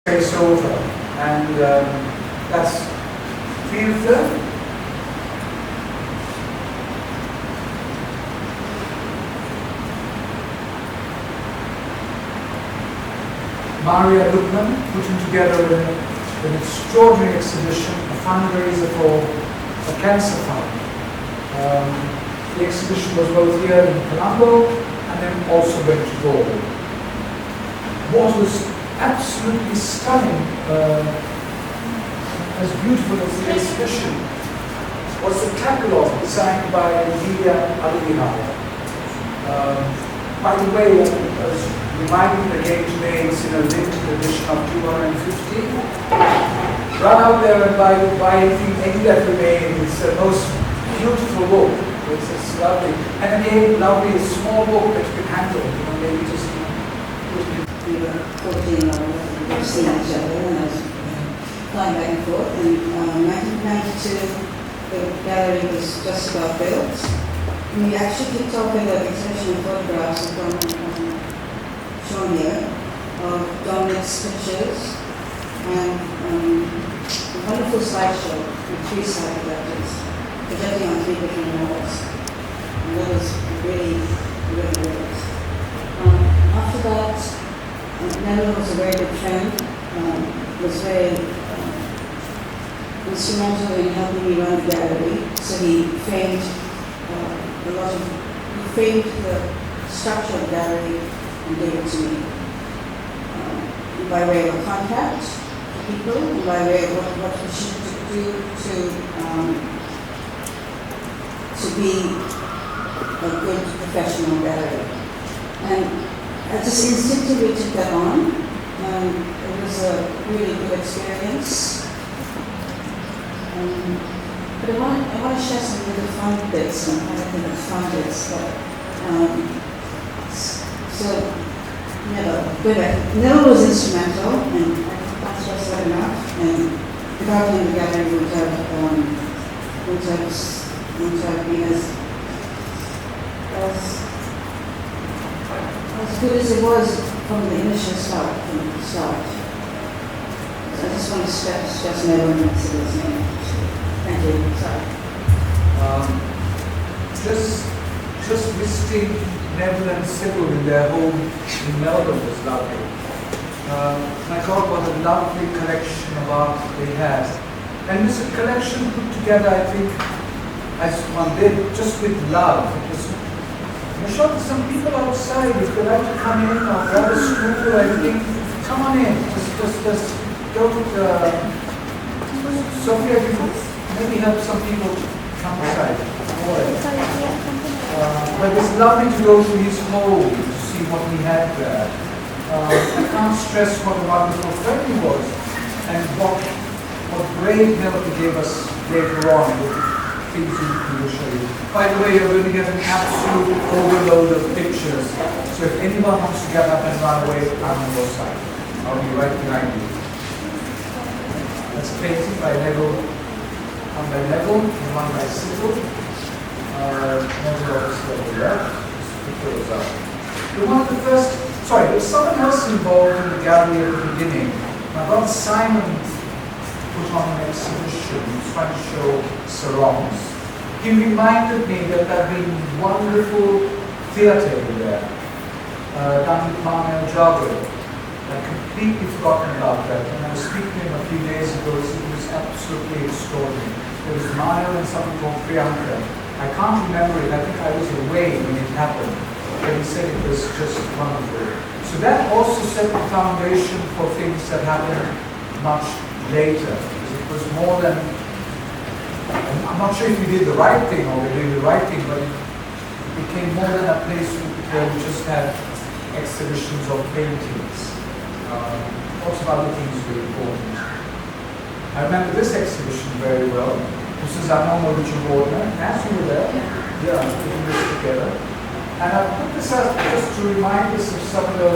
Face over, and that's theatre. Maria Lukman putting together an extraordinary exhibition, a fundraiser for a cancer fund. The exhibition was both here in Colombo and then also went to Galway. What was absolutely stunning, as beautiful as the exhibition, was the catalogue designed by Lidia Alvihara. By the way, I was reminded again today, it's in a limited edition of 250. Run out there and buy anything, any that remains. It's the most beautiful book. It's lovely. And again, lovely, a small book that you can handle. Maybe just we were 14 or we've seen each other, and I was flying back and forth. In 1992, the gallery was just about built. And we actually kicked off with an exhibition of photographs from shown here of Dominic's pictures and a wonderful slideshow with 3 slide projectors projecting on 3 different walls. And that was really, really great. After that, Neville was a very good friend, was very instrumental in helping me run the gallery. So he framed the structure of the gallery and gave it to me. By way of a contact to people, and by way of what we should do to be a good professional gallery. And I just instinctively took that on. It was a really good experience. But I want to share some really fun bits, and I think it's fun bits. Neville was instrumental, and I can't stress that enough. And without him, the gallery would have been as good as it was from the initial start. So I just want to stress Neville and Mexico's name. Thank you. Sorry. Just visiting Neville and Sybil in their home in Melbourne was lovely. My God, what a lovely collection of art they had. And this collection put together, I think, as one did, just with love. I showed some people outside, if they'd like to come in or grab a stool or anything, come on in. Just don't. Sophia, you maybe help some people come outside. But it's lovely to go to his home to see what he had there. I can't stress what a wonderful friend he was, and what great help he gave us later on with things he will show you. By the way, you're going to get an absolute overload of pictures, so if anyone wants to get up and run away, I'm on your side. I'll be right behind you. That's a painting by Neville, one by Neville, and one by Sybil. Neville obviously over there. Just pick those up. One of the first, sorry, there was someone else involved in the gallery at the beginning. My brother Simon put on an exhibition, he was trying to show sarongs. He reminded me that there had been wonderful theatre in there, done with Parnell Jagger. I'd completely forgotten about that, and I was speaking to him a few days ago. It was absolutely extraordinary. There was Maya and something called Priyanka. I can't remember it, I think I was away when it happened, but he said it was just wonderful. So that also set the foundation for things that happened much later, because it was more than, I'm not sure if we did the right thing or we did the right thing, but it became more than a place where we just had exhibitions of paintings. Lots of other things were important. I remember this exhibition very well. This is Arnold Richard Wardner. As you were there, yeah, putting this together. And I put this up just to remind us of some of the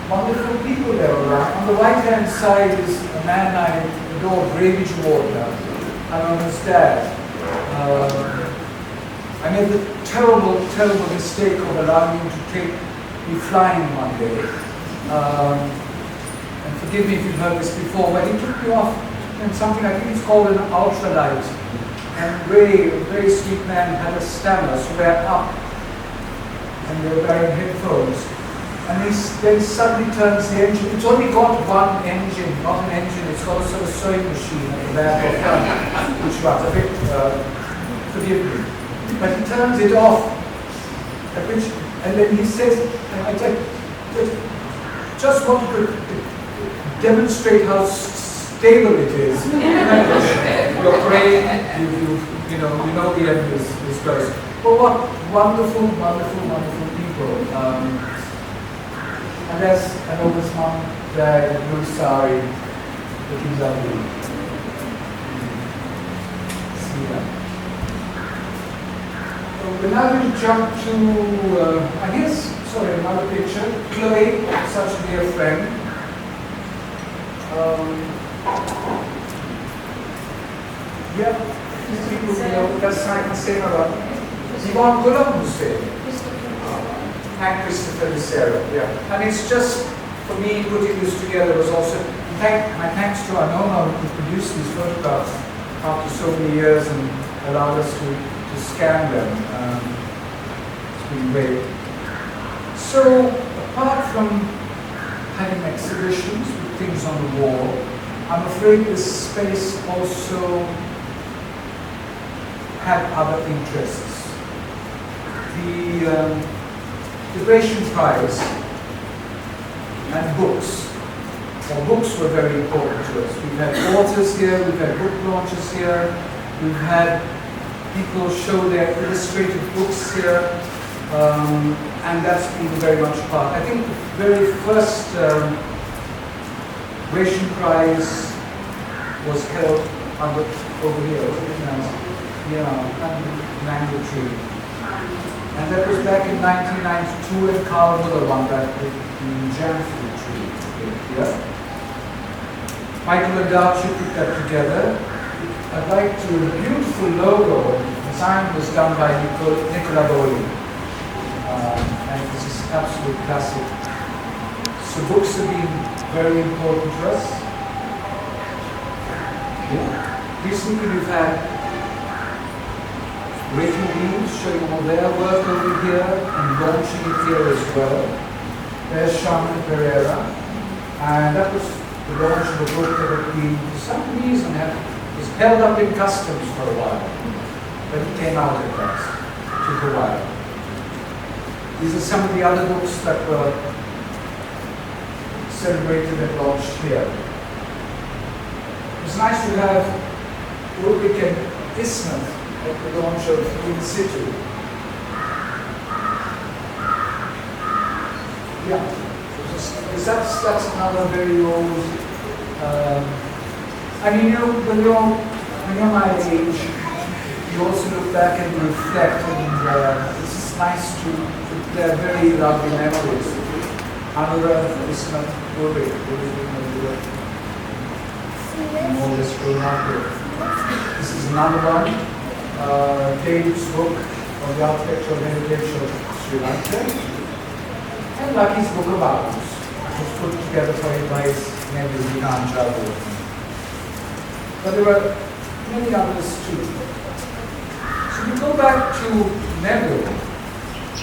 wonderful people there around. On the right-hand side is a man I adore, Ravage Wardner. I know his dad. I made the terrible mistake of allowing him to be flying one day. And forgive me if you've heard this before, but he took me off in something, I think it's called an ultralight. And Ray, a very sweet man, had a stammer, so they're up, and they were wearing headphones. And then suddenly turns the engine. It's only got one engine, not an engine. It's got a sort of sewing machine at the back of front, which runs a bit, forgive me. But he turns it off, and then he says, I just want to demonstrate how stable it is. You're praying, you know the end is close. But what wonderful, wonderful, wonderful people. And I know this mom, dad, I'm really sorry, but he's ugly. See that. So we're now going to jump to, another picture. Chloe, such a dear friend. These people, that's I can say about Yvonne Colombo said. And Christopher Lucero, And it's just, for me, putting this together was also, in fact, my thanks to Anoma who produced these photographs after so many years and allowed us to scan them. It's been great. So, apart from having exhibitions with things on the wall, I'm afraid this space also had other interests. The Gratian Prize and books. Well, books were very important to us. We've had authors here, we've had book launches here, we've had people show their illustrated books here, and that's been very much a part. I think the very first Gratian Prize was held over here, under mango tree. And that was back in 1992 at Colombo one that with the jam fruit tree here. Michael and Darcy put that together. I'd like to, the beautiful logo, the design was done by Nicola Boli. And this is absolute classic. So books have been very important to us. Recently we've had Rachel Beans showing all their work over here and launching it here as well. There's Sharman Pereira. And that was the launch of a book that had been, for some reason, was held up in customs for a while. But it came out at last. It took a while. These are some of the other books that were celebrated and launched here. It was nice to have Ulrich and Isman at the launch of In Situ. That's another very old. When you're my age, you also look back and reflect, and it's nice to. They're very lovely memories. Another Isman Ulrich, more or less grown up with. This is another one. David's book on the architectural heritage of Sri Lanka, and Lucky's book about us, which was put together for him by his nephew Vinan Jabu. But there were many others too. So we go back to Neville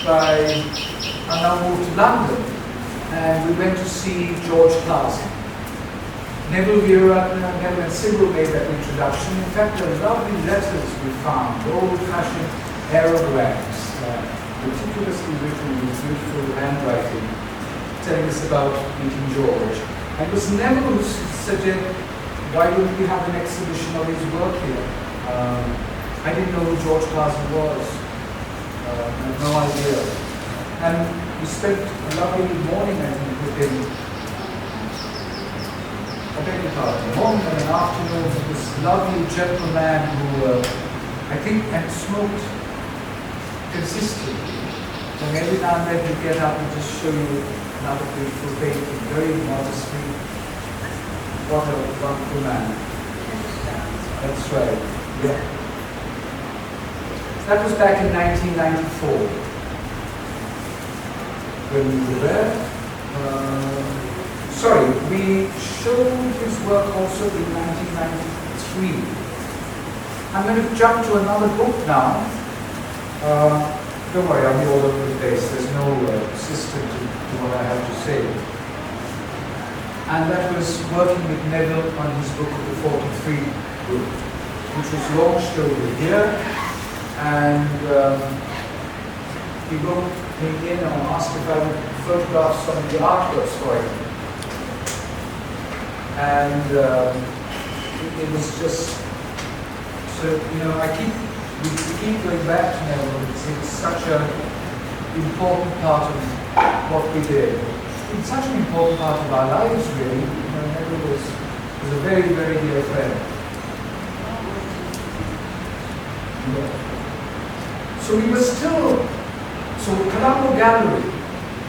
and now moved to London, and we went to see George Clason. Neville and Sybil made that introduction. In fact, there are lovely letters we found, old-fashioned aerographs, meticulously written with beautiful handwriting, telling us about meeting George. And it was Neville who suggested, why don't we have an exhibition of his work here? I didn't know who George Clason was. I had no idea. And we spent a lovely morning, I think, with him. A morning and an afternoon with this lovely gentleman who I think had smoked consistently. And every now and then he'd get up and just show you another beautiful painting, very modestly. What a wonderful man. That's right, yeah. That was back in 1994 when we were there. sorry, we showed his work also in 1993. I'm going to jump to another book now. Don't worry, I'll be all over the place. There's no system to what I have to say. And that was working with Neville on his book of the 43 group, which was launched over here. And he wrote me in and asked if I would photograph some of the artworks for him. And it was just, so, you know, we keep going back to Neville. It's such an important part of what we did. It's such an important part of our lives, really. You know, Neville was a very, very dear friend. Yeah. So we were still, so Colombo Gallery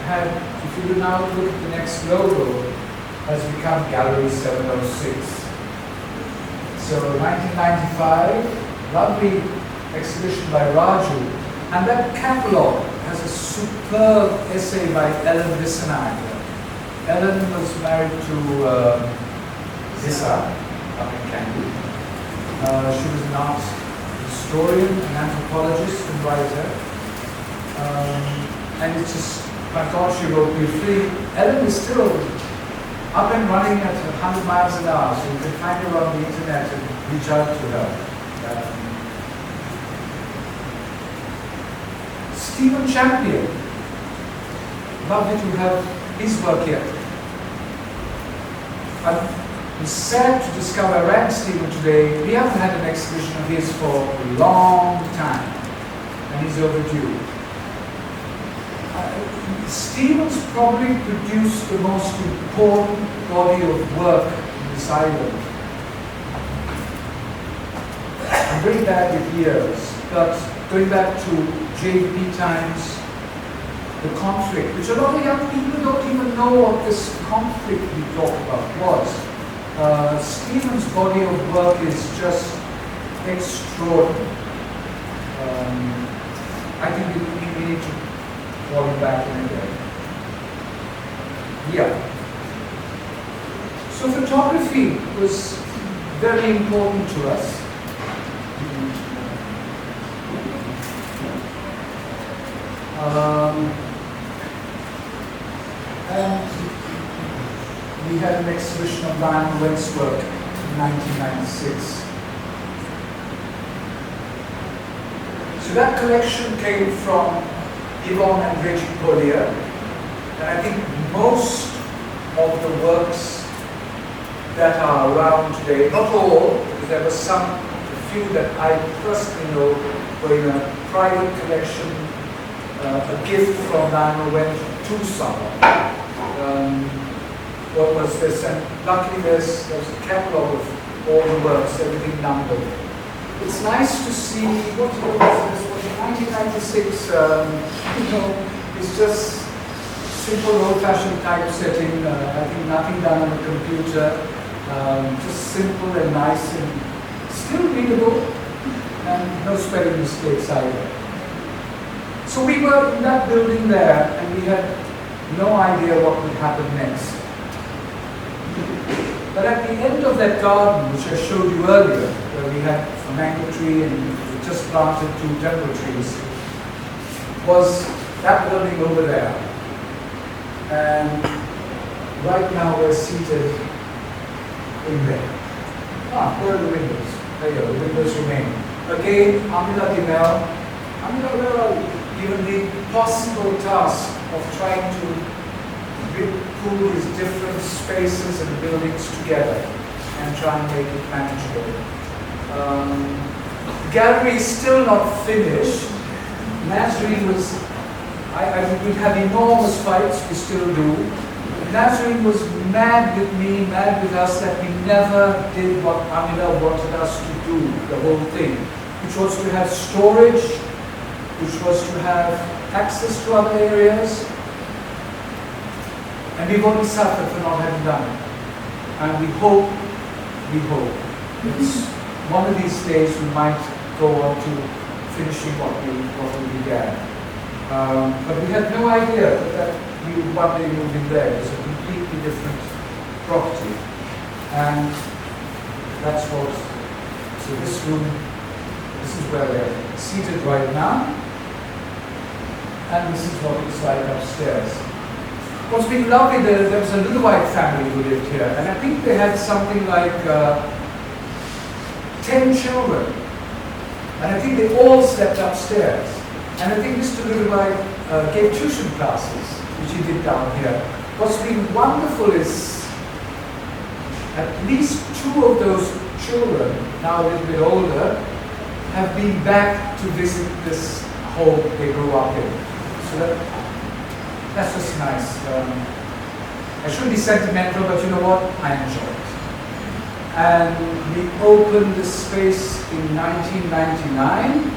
had, if you now look at the next logo, has become Gallery 706. So 1995, lovely exhibition by Raju, and that catalogue has a superb essay by Ellen Vissenagger. Ellen was married to Zissa up in Kandy. She was an art historian, an anthropologist and writer. And it's just, I thought she wrote beautifully. Ellen is still up and running at 100 miles an hour, so you can find her on the internet and reach out to her. Stephen Champion, lovely to have his work here. I'm sad to discover I ran Stephen today. We haven't had an exhibition of his for a long time, and he's overdue. Stephen's probably produced the most important body of work in this island. I'm very bad with years, but going back to JP times, the conflict, which a lot of young people don't even know what this conflict we talk about was. Stephen's body of work is just extraordinary. I think we need to call him back in a day. Yeah. So photography was very important to us. And we had an exhibition of Lionel Went's work in 1996. So that collection came from Yvonne and Reggie Collier, and I think most of the works that are around today, not all, because there were a few that I personally know were in a private collection, a gift from Lionel Went to someone. What was this? And luckily there's a catalogue of all the works, everything numbered. It's nice to see, what was this? Was it 1996? It's just simple old-fashioned typesetting. I think nothing done on the computer. Just simple and nice and still readable, and no spelling mistakes either. So we were in that building there, and we had no idea what would happen next. But at the end of that garden, which I showed you earlier, where we had a mango tree and we just planted 2 temple trees, was that building over there. And right now we're seated in there. Where are the windows? There you go, the windows remain. Again, Amila Dimel, Amila, where are we? Given the possible task of trying to pull these different spaces and buildings together and try and make it manageable. The gallery is still not finished. Nazarene was, we had enormous fights, we still do. Nazarene was mad with me, mad with us that we never did what Amila wanted us to do, the whole thing, which was to have storage, which was to have access to other areas. And we've only suffered for not having done it. And we hope, it's one of these days we might go on to finishing what we began. But we had no idea that we would one day move in there. It was a completely different property. And that's what, so this room, this is where we're seated right now. And this is what it's like upstairs. What's been lovely, there was a little white family who lived here, and I think they had something like 10 children. And I think they all slept upstairs. And I think Mr. Littlewhite gave tuition classes, which he did down here. What's been wonderful is at least 2 of those children, now a little bit older, have been back to visit this home they grew up in. So that's just nice. I shouldn't be sentimental, but you know what? I enjoy it. And we opened the space in 1999.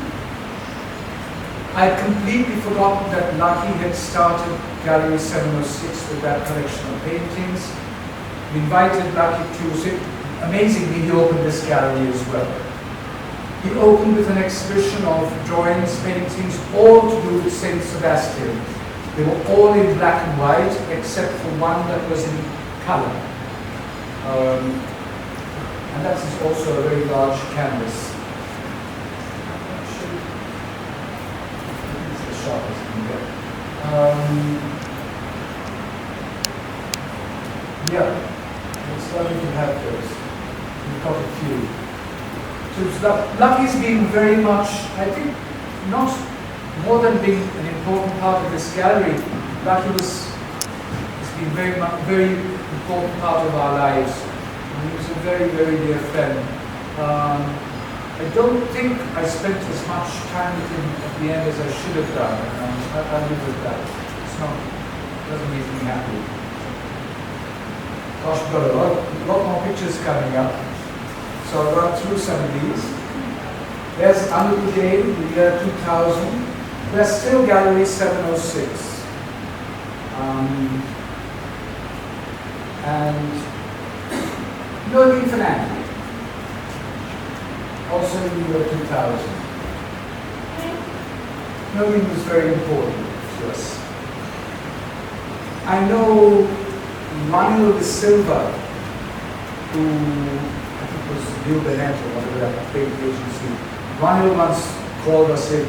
I'd completely forgotten that Lucky had started Gallery 706 with that collection of paintings. We invited Lucky to sit. Amazingly, he opened this gallery as well. He opened with an exhibition of drawings, paintings, all to do with Saint Sebastian. They were all in black and white, except for one that was in color. And that is also a very large canvas. It's the sharpest thing there. Yeah, it's lovely to have those. We've got a few. So Lucky's been very much, I think, not more than being an important part of this gallery. Lucky has been very important part of our lives. And he was a very, very dear friend. I don't think I spent as much time with him at the end as I should have done. I live with that. It doesn't make me happy. Gosh, we've got a lot more pictures coming up. So I'll run through some of these. There's Anup Day, the year 2000. We're still Gallery 706. And Noreen Fernandez, also in the year 2000. Noreen was very important to us. I know Manuel de Silva, who I think was Bill Bennett or whatever that big agency. Manuel once called us in,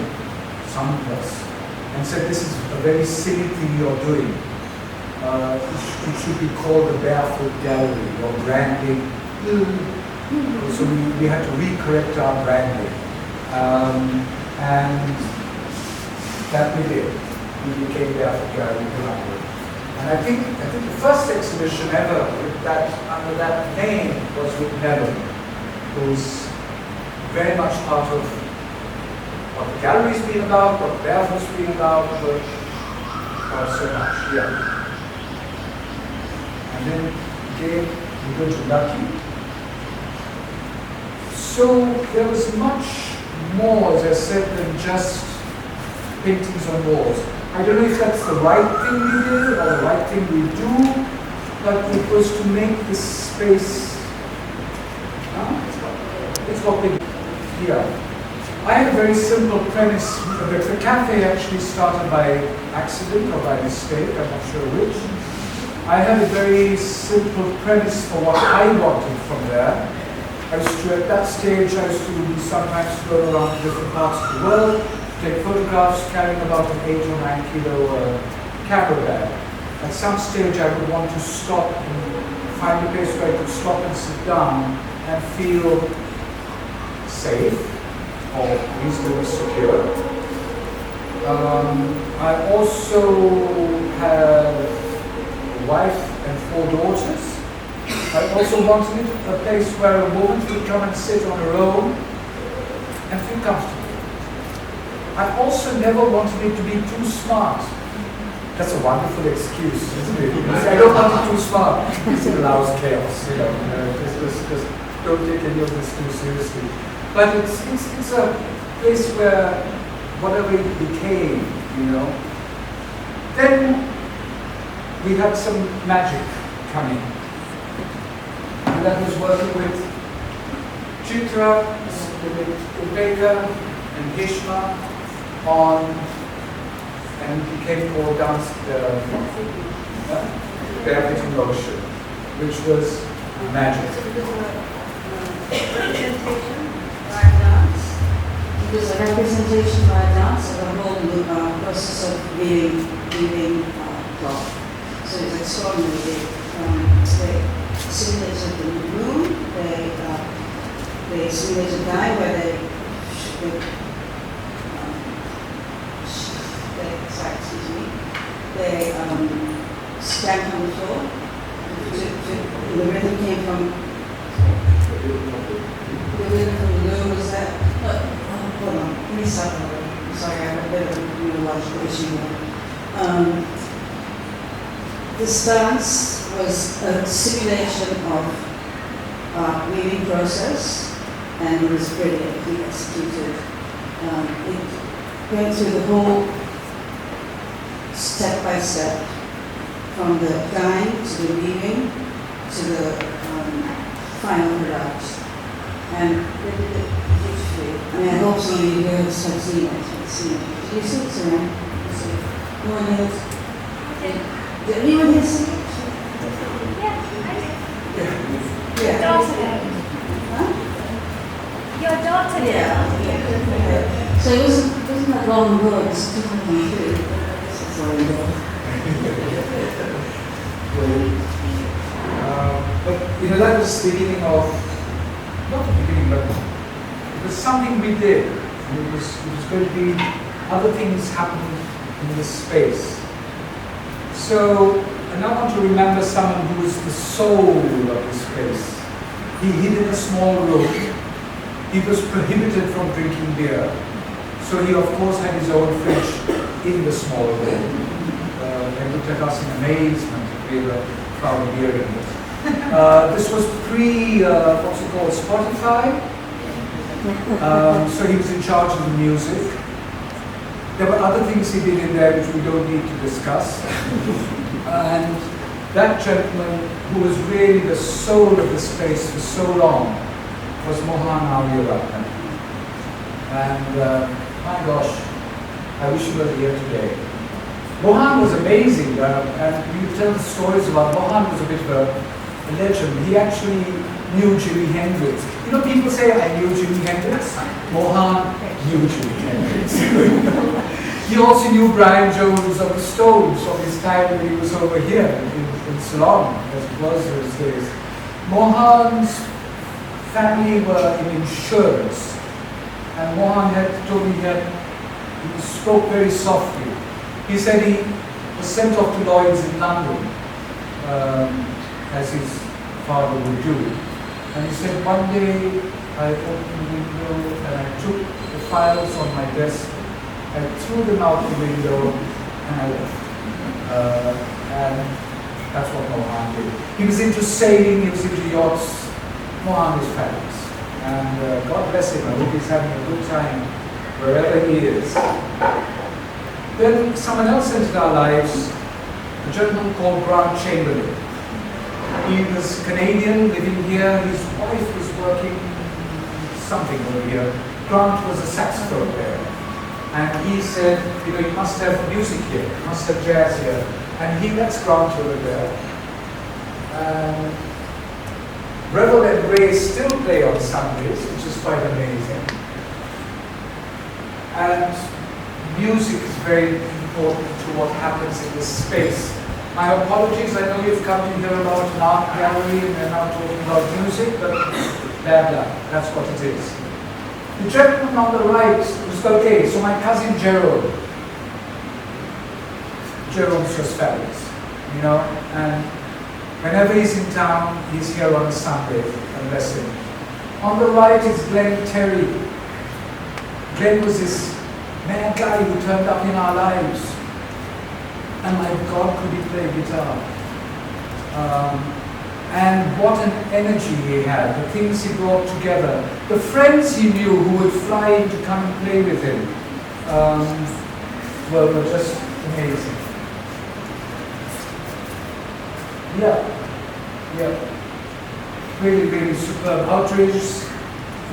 some of us, and said, "This is a very silly thing you're doing. It should be called the Barefoot Gallery or branding." So we had to recorrect our branding. And that we did. We became Barefoot Gallery Colombo. And I think the first exhibition ever with that, under that name was with Neville, who's very much part of what the gallery's been about, what Barefoot's been about, but so much, yeah. And then again, we go to Lucky. So there was much more, as I said, than just paintings on walls. I don't know if that's the right thing we did or the right thing we do, but it was to make this space, it's what we do here. I had a very simple premise. The cafe actually started by accident or by mistake, I'm not sure which. I had a very simple premise for what I wanted from there. I used to, at that stage, I used to sometimes go around different parts of the world, take photographs carrying about an 8 or 9 kilo camera bag. At some stage I would want to stop and find a place where I could stop and sit down and feel safe or reasonably secure. I also have a wife and 4 daughters. I also wanted a place where a woman could come and sit on her own and feel comfortable. I also never wanted it to be too smart. That's a wonderful excuse, isn't it? I don't want it too smart because it allows chaos. Just don't take any of this too seriously. But it's a place where whatever it became, Then we had some magic coming. And that was working with Chitra, with Baker and Hishma on, and it became called Barefoot in Ocean. which was magic. So it was a representation by dance. It was a representation by dance of the whole process of weaving cloth. So it's extraordinary. They simulated the moon. They simulated a guy where they stamped on the floor. The rhythm came from the loom was that. Hold on, let me stop. I'm sorry, I have a bit of a neurological issue here. This dance was a simulation of weaving process, and it was brilliantly executed. It went through the whole step by step, from the dyeing to the weaving to the final product. And they did it beautifully. I mean, I hope some of you here have seen it. Did you see it, Sarah? No one else? Did anyone here see it? Your daughter did. Huh? Your daughter did. Yeah. So it wasn't that long ago, it was 2003. That's all I know. But that was the beginning of, not the beginning, but it was something we did. And it was going to be other things happening in this space. So, and I want to remember someone who was the soul of this space. He hid in a small room. He was prohibited from drinking beer. So he, of course, had his own fridge in the small room. They looked at us in amazement. We were found beer in it. This was pre, what's it called, Spotify. So he was in charge of the music. There were other things he did in there which we don't need to discuss. And that gentleman, who was really the soul of the space for so long, was Mohan Aviyaratnam. And my gosh, I wish he was here today. Mohan was amazing, and you tell the stories about Mohan was a bit of a legend. He actually knew Jimi Hendrix. You know, people say, I knew Jimi Hendrix. Mohan knew Jimi Hendrix. He also knew Brian Jones of the Stones from his time when he was over here in Ceylon, as it was those days. Mohan's family were in insurance, and Mohan had told me he spoke very softly. He said he was sent off to Lloyd's in London, as his father would do. And he said, one day I opened the window and I took the files on my desk, I threw them out the window and I left. And that's what Mohan did. He was into sailing, he was into yachts. Mohan is fabulous. And God bless him, I hope he's having a good time wherever he is. Then someone else entered our lives, a gentleman called Grant Chamberlain. He was Canadian, living here. His wife was working something over here. Grant was a saxophone player. And he said, you must have music here, you must have jazz here. And he lets Grant over there. And Revel and Ray still play on Sundays, which is quite amazing. And music is very important to what happens in this space. My apologies, I know you've come to hear about an art gallery and we're now talking about music, but bad luck, that's what it is. The gentleman on the right was okay, so my cousin Gerald. Gerald's just fabulous, and whenever he's in town, he's here on a Sunday, and bless him. On the right is Glenn Terry. Glenn was this mad guy who turned up in our lives. And my God, could he play guitar. And what an energy he had, the things he brought together, the friends he knew who would fly in to come and play with him, were just amazing. Yeah. Really, really superb, outrageous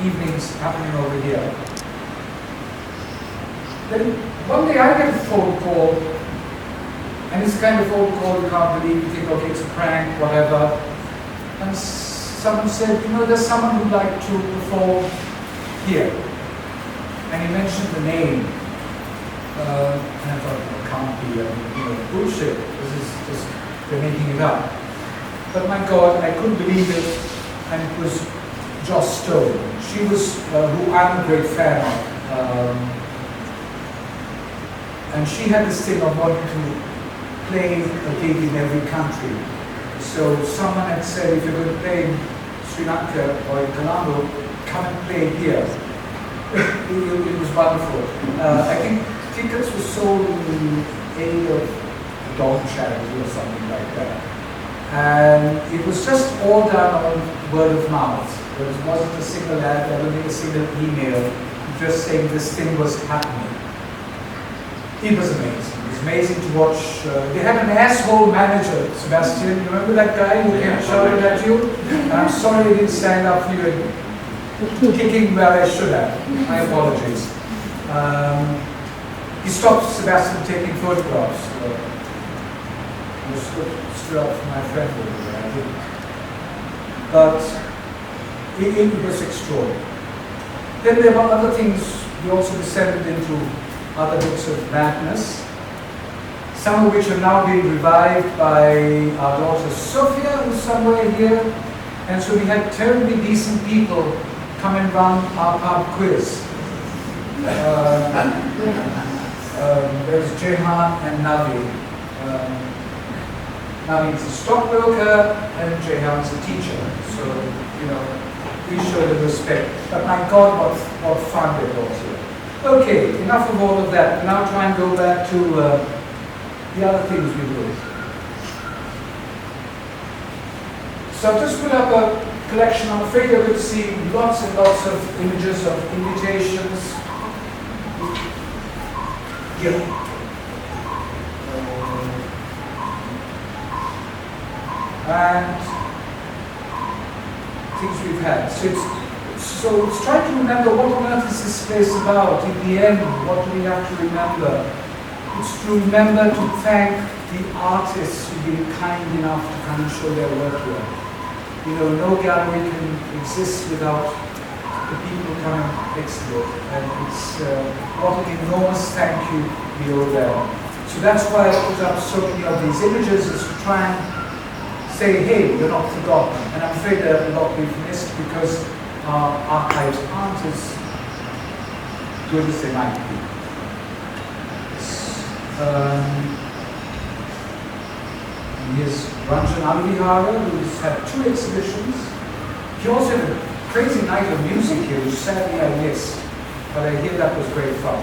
evenings happening over here. Then one day I get a phone call, and it's the kind of phone call you can't believe, you think, okay, it's a prank, whatever. and someone said, you know, there's someone who'd like to perform here. And he mentioned the name. And I thought, well, it can't be, bullshit. This is just, they're making it up. But my God, I couldn't believe it. And it was Joss Stone. She was, who I'm a great fan of. And she had this thing of wanting to play a gig in every country. So someone had said, if you're going to play in Sri Lanka or in Colombo, come and play here. It was wonderful. I think tickets were sold in aid of a dog charity or something like that. And it was just all done on word of mouth. There wasn't a single ad, there wasn't a single email, just saying this thing was happening. It was amazing. It was amazing to watch. They had an asshole manager, Sebastian. You remember that guy who came shouting at you? And I'm sorry I didn't stand up for you and kicking where I should have. My apologies. He stopped Sebastian taking photographs. I stood up for my friend over there. I didn't. But it was extraordinary. Then there were other things. We also descended into other bits of madness, some of which have now been revived by our daughter Sophia, who's somewhere here. And so we had terribly decent people come and run our pub quiz. There's Jehan and Navi. Navi is a stockbroker and Jehan's a teacher. So, we show them respect. But my God, what fun it was here. Okay, enough of all of that. We'll now try and go back to the other things we do. So I've just put up a collection. I'm afraid you're going to see lots and lots of images of invitations. Here. And things we've had. So it's trying to remember what on earth is this place about. In the end, what do we have to remember? It's to remember to thank the artists who've been kind enough to come and show their work here. No gallery can exist without the people who come and exhibit. And it's what an enormous thank you we owe them. So that's why I put up so many of these images, is to try and say, hey, you're not forgotten. And I'm afraid there are a lot we've missed because our archives aren't as good as they might be. And here's Ranjan Alvihara, who's had 2 exhibitions. He also had a crazy night of music here, which sadly I missed, but I hear that was great fun.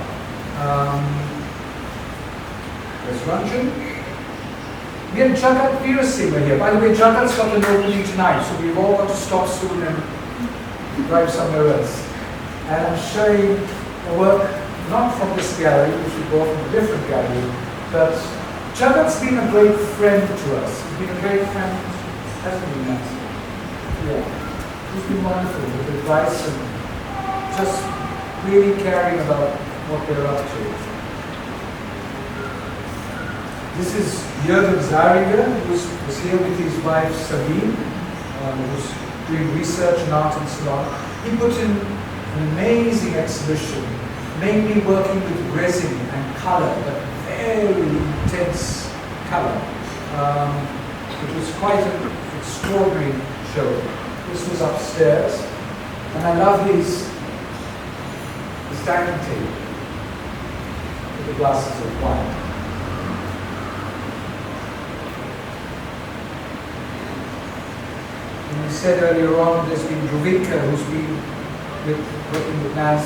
There's Ranjan. We had Jagat Veerasinghe here. By the way, Jagat's got an opening tonight, so we've all got to stop soon and drive somewhere else. And I'm showing a work not from this gallery, which we bought from a different gallery, but Jagat's been a great friend to us. He's been a great friend, hasn't he, Matt? Yeah. He's been wonderful with advice and just really caring about what they're up to. This is Jürgen Zariger, who was here with his wife Sabine, who was doing research and art and so on. He put in an amazing exhibition, mainly working with resin and color, but very intense color. It was quite an extraordinary show. This was upstairs, and I love his dining table with the glasses of wine. And we said earlier on, there's been Ruvinka, who's been working with Naz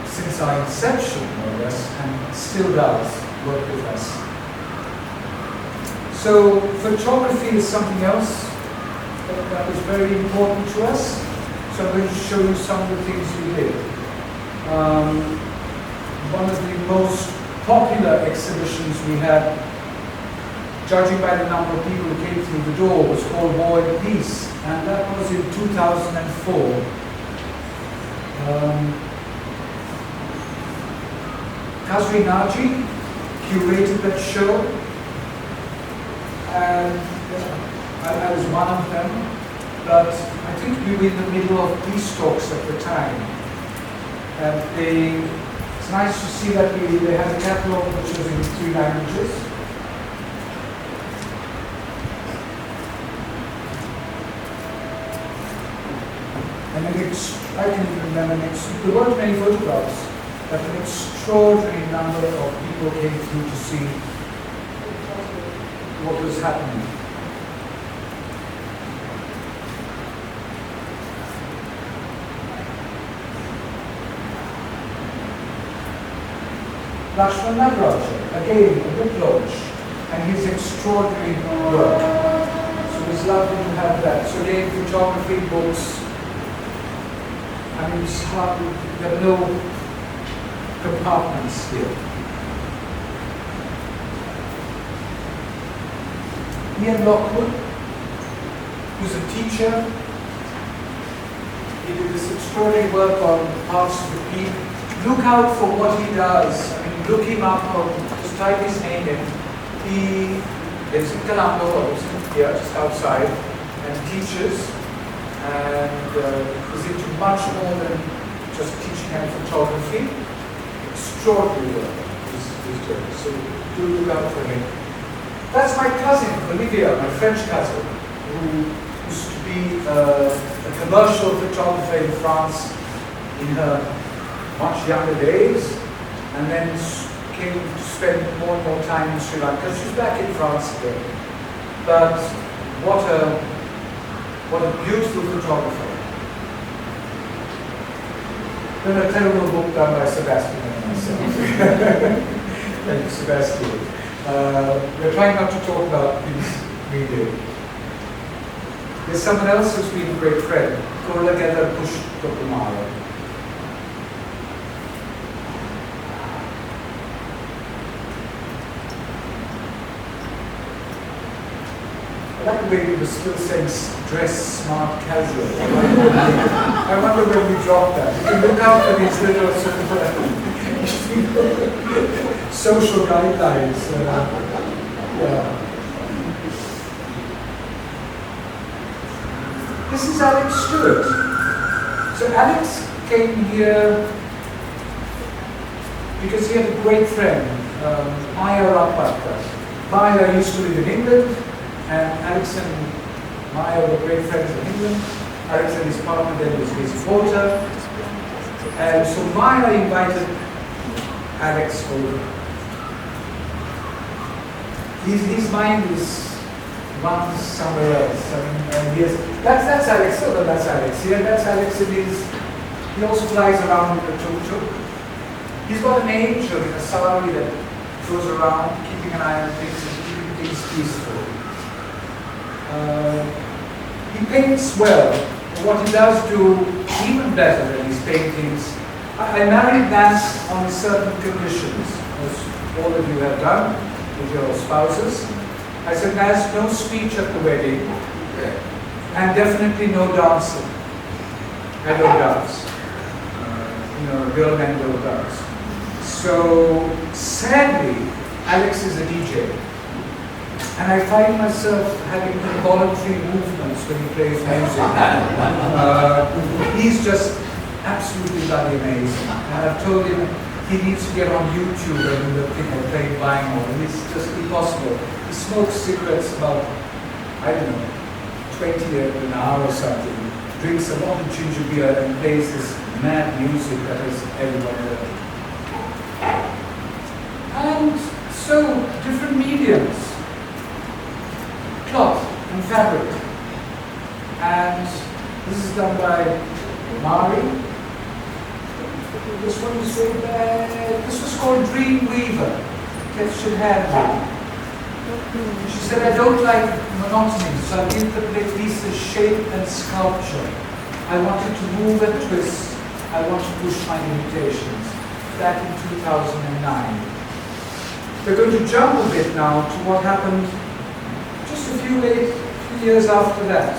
since our inception, more or less, and still does work with us. So photography is something else that was very important to us. So I'm going to show you some of the things we did. One of the most popular exhibitions we had, judging by the number of people who came through the door, was called War and Peace, and that was in 2004. Kazri Naji curated that show, and I was one of them, but I think we were in the middle of peace talks at the time. And it's nice to see that they had a catalogue which was in 3 languages. And I can remember there weren't many photographs, but an extraordinary number of people came through to see what was happening. Lakshman Nagaraja, again, a book launch, and his extraordinary work. So it was lovely to have that. So again, photography, books. I mean, it's hard, there are no compartments here. Ian Lockwood, who's a teacher, he did this extraordinary work on parts of the peak. Look out for what he does. I mean, look him up or just type his name in. He lives in Colombo, here, just outside, and teaches, and is into much more than just teaching and photography. Extraordinary work he's doing. So do look out for him. That's my cousin, Olivia, my French cousin, who used to be a commercial photographer in France in her much younger days, and then came to spend more and more time in Sri Lanka. She's back in France again. But what a beautiful photographer. Then a terrible book done by Sebastian and myself. Thank you, Sebastian. We're trying not to talk about things we did. There's someone else who's been a great friend, Korlagada Pushpakumara. I like the way you were still saying dress smart casual. I wonder where we dropped that. You can look out for these little sort of social guidelines. Yeah. This is Alex Stewart. So Alex came here because he had a great friend, Maya Rapaka. Maya used to live in England, and Alex and Maya were great friends in England. Alex and his partner then was his reporter. And so Maya invited Alex over. His mind is runs somewhere else. I mean, that's Alex. Oh, no, that's Alex. Yeah, that's Alex. He also flies around with a tuk-tuk. He's got an angel in a sari that goes around, keeping an eye on things and keeping things peaceful. He paints well. What he does do even better than his paintings. I married Nance on certain conditions, as all of you have done with your spouses. I said, Nance, no speech at the wedding, and definitely no dancing. I don't dance. Real men don't dance. So, sadly, Alex is a DJ. And I find myself having involuntary movements when he plays music. He's just absolutely bloody amazing. And I've told him he needs to get on YouTube and look at playing vinyl. And it's just impossible. He smokes cigarettes about, I don't know, 20 an hour or something. Drinks a lot of ginger beer and plays this mad music that is everyone heard. And so, different mediums. Cloth and fabric. And this is done by Mari. This one is very bad. This was called Dream Weaver. Ketchin Handmade. She said, I don't like monotony, so I give the pieces shape and sculpture. I wanted to move and twist. I want to push my limitations. Back in 2009. We're going to jump a bit now to what happened just a few years after that.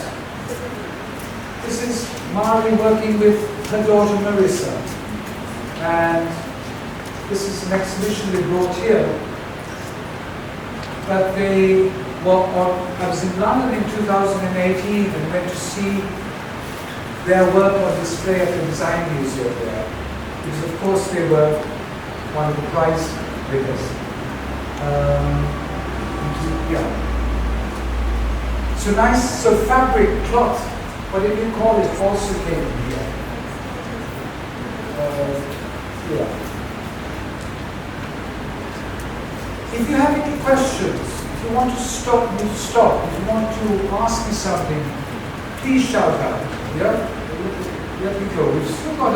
This is Mari working with her daughter Marissa. And this is an exhibition they brought here. But they well, I was in London in 2018 and went to see their work on display at the Design Museum there. Because of course they were one of the prize winners. Yeah. So nice, so fabric, cloth, whatever you call it, also came here. Yeah. If you have any questions, if you want to stop me, stop. If you want to ask me something, please shout out. Yeah? Let me go. We've still got a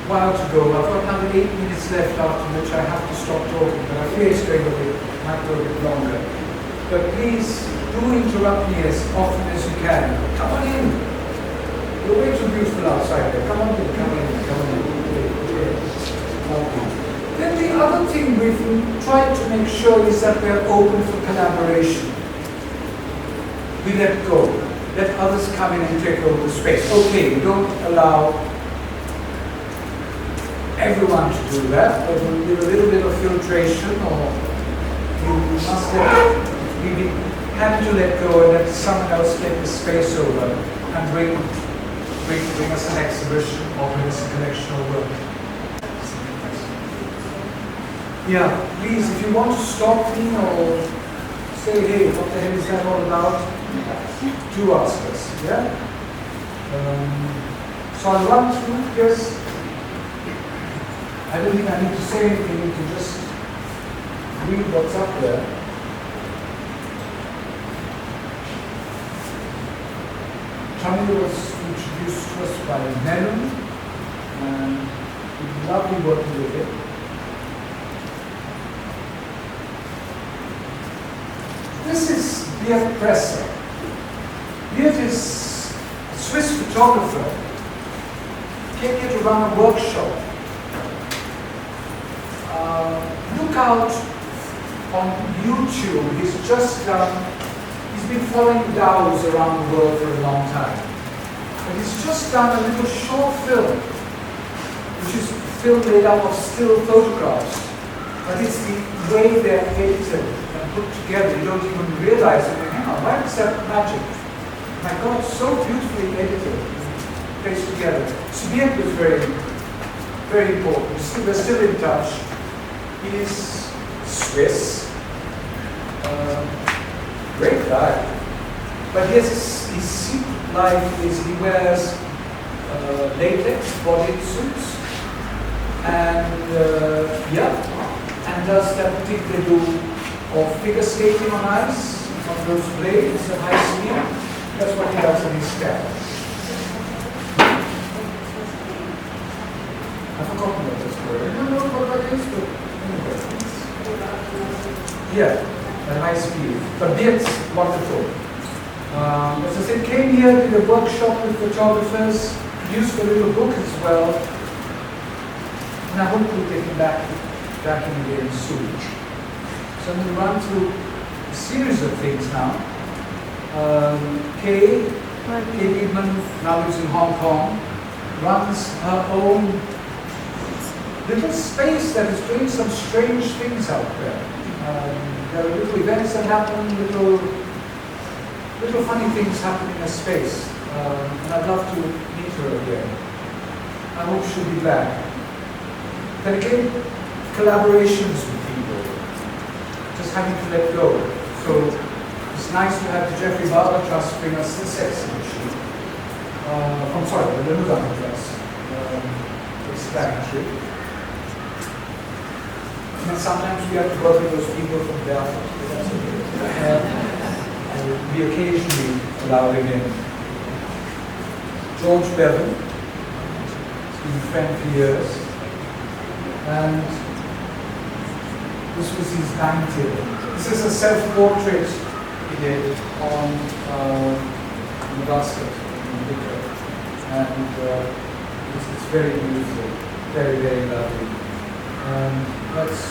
while to go. I've got another 8 minutes left, after which I have to stop talking, but I fear it's going to might go a bit longer. But please do interrupt me as often as you can. Come on in. You're way too beautiful outside there. Come on in, come on in, come on in. Okay. Then the other thing we've tried to make sure is that we're open for collaboration. We let go. Let others come in and take over the space. Okay, we don't allow everyone to do that, but we'll give a little bit of filtration, or you must we'd be happy to let go and let someone else take the space over and bring us an exhibition or bring us a collection of work. Yeah, please, if you want to stop me or say, hey, what the hell is that all about? Do ask us, yeah? So I'll run through this. I don't think I need to say anything, you can just read what's up there. Chani was introduced to us by Melon, and it was lovely working with it. This is Beat Presser. Beat is a Swiss photographer. Came here to run a workshop. Look out on YouTube. He's been following DAOs around the world for a long time. But he's just done a little short film, which is a film made up of still photographs. But it's the way they're edited and put together. You don't even realize it. Hang on, why is that magic? My God, so beautifully edited, placed together. Sibien was very, very important. We're still in touch. He is Swiss. Great guy. But his secret life is he wears latex body suits and and does that particular do of figure skating on ice on those blades at high speed. That's what he does in his step. I've forgotten what this word. I don't know what that is, but anyway. Yeah, at high speed. But it's wonderful. As I said, came here, did a workshop with photographers, produced a little book as well. And I hope we'll get him back in again soon. So I'm going to run through a series of things now. Kay Goodman now lives in Hong Kong, runs her own little space that is doing some strange things out there. There are little events that happen, little funny things happen in her space. And I'd love to meet her again. I hope she'll be back. Then again, collaborations with people. Just having to let go. So it's nice to have the Jeffrey Barber Trust bring us this exhibition. I'm sorry, the Lugano Trust. Explanatory. And sometimes we have to work with those people from Barefoot. And we occasionally allow them in. George Bevan, he's been a friend for years. And this was his 90th. This is a self-portrait he did on the basket in the picture. And it's very beautiful, very, very lovely. That's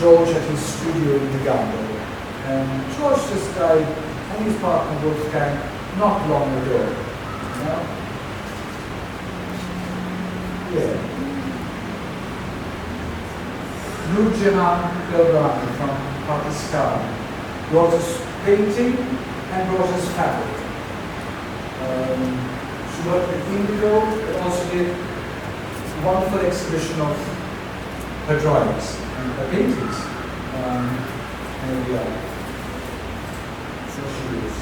George at his studio in Uganda. And George just died, and his partner Wolfgang, not long ago. You know? Yeah. Nurjahan Gilran from Pakistan. brought us painting and brought us fabric. She worked with indigo, but also did a wonderful exhibition of her drawings and her paintings. There we are. So she is.